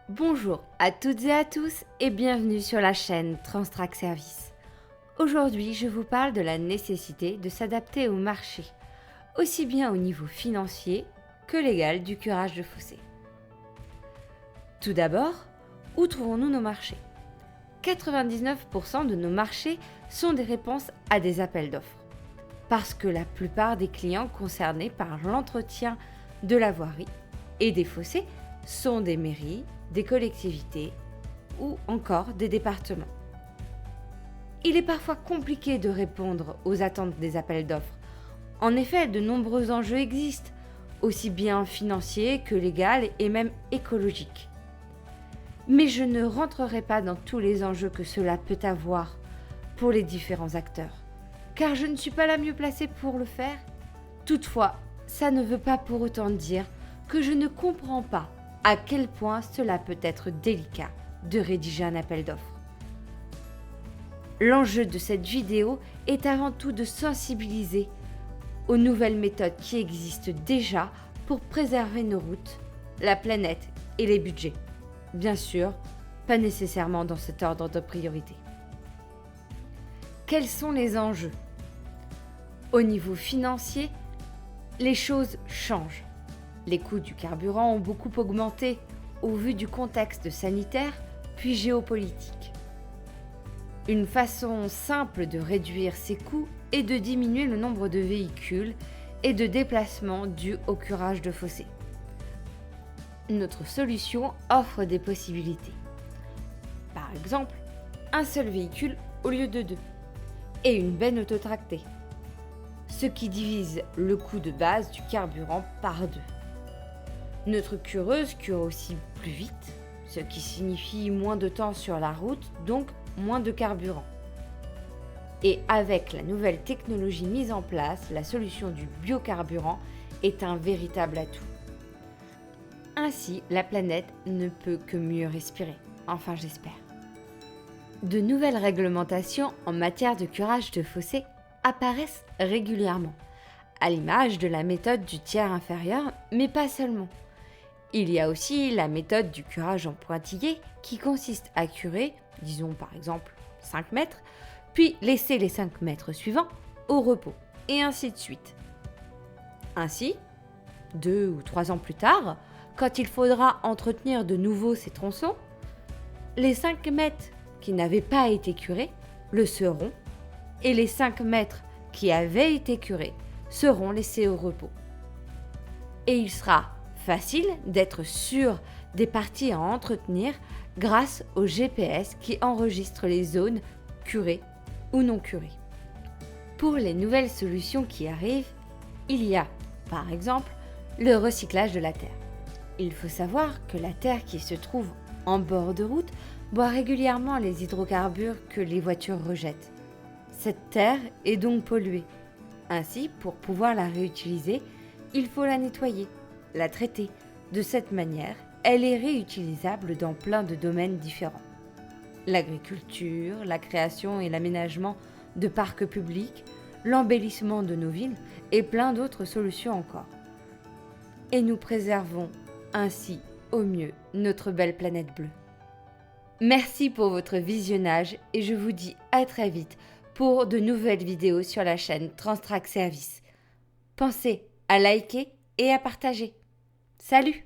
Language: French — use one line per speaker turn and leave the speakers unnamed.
Bonjour à toutes et à tous et bienvenue sur la chaîne Transtrack Service. Aujourd'hui, je vous parle de la nécessité de s'adapter au marché, aussi bien au niveau financier que légal du curage de fossés. Tout d'abord, où trouvons-nous nos marchés ? 99% de nos marchés sont des réponses à des appels d'offres, parce que la plupart des clients concernés par l'entretien de la voirie et des fossés sont des mairies, des collectivités ou encore des départements. Il est parfois compliqué de répondre aux attentes des appels d'offres. En effet, de nombreux enjeux existent, aussi bien financiers que légaux et même écologiques. Mais je ne rentrerai pas dans tous les enjeux que cela peut avoir pour les différents acteurs, car je ne suis pas la mieux placée pour le faire. Toutefois, ça ne veut pas pour autant dire que je ne comprends pas à quel point cela peut être délicat de rédiger un appel d'offres. L'enjeu de cette vidéo est avant tout de sensibiliser aux nouvelles méthodes qui existent déjà pour préserver nos routes, la planète et les budgets. Bien sûr, pas nécessairement dans cet ordre de priorité. Quels sont les enjeux ? Au niveau financier, les choses changent. Les coûts du carburant ont beaucoup augmenté au vu du contexte sanitaire puis géopolitique. Une façon simple de réduire ces coûts est de diminuer le nombre de véhicules et de déplacements dus au curage de fossés. Notre solution offre des possibilités. Par exemple, un seul véhicule au lieu de deux et une benne autotractée, ce qui divise le coût de base du carburant par deux. Notre cureuse cure aussi plus vite, ce qui signifie moins de temps sur la route, donc moins de carburant. Et avec la nouvelle technologie mise en place, la solution du biocarburant est un véritable atout. Ainsi, la planète ne peut que mieux respirer, enfin j'espère. De nouvelles réglementations en matière de curage de fossés apparaissent régulièrement, à l'image de la méthode du tiers inférieur, mais pas seulement. Il y a aussi la méthode du curage en pointillé qui consiste à curer, disons par exemple 5 mètres, puis laisser les 5 mètres suivants au repos, et ainsi de suite. Ainsi, 2 ou 3 ans plus tard, quand il faudra entretenir de nouveau ces tronçons, les 5 mètres qui n'avaient pas été curés le seront, et les 5 mètres qui avaient été curés seront laissés au repos. Et il sera facile d'être sûr des parties à entretenir grâce au GPS qui enregistre les zones curées ou non curées. Pour les nouvelles solutions qui arrivent, il y a, par exemple, le recyclage de la terre. Il faut savoir que la terre qui se trouve en bord de route boit régulièrement les hydrocarbures que les voitures rejettent. Cette terre est donc polluée. Ainsi, pour pouvoir la réutiliser, il faut la nettoyer, la traiter. De cette manière, elle est réutilisable dans plein de domaines différents. L'agriculture, la création et l'aménagement de parcs publics, l'embellissement de nos villes et plein d'autres solutions encore. Et nous préservons ainsi au mieux notre belle planète bleue. Merci pour votre visionnage et je vous dis à très vite pour de nouvelles vidéos sur la chaîne Transtrack Service. Pensez à liker et à partager. Salut!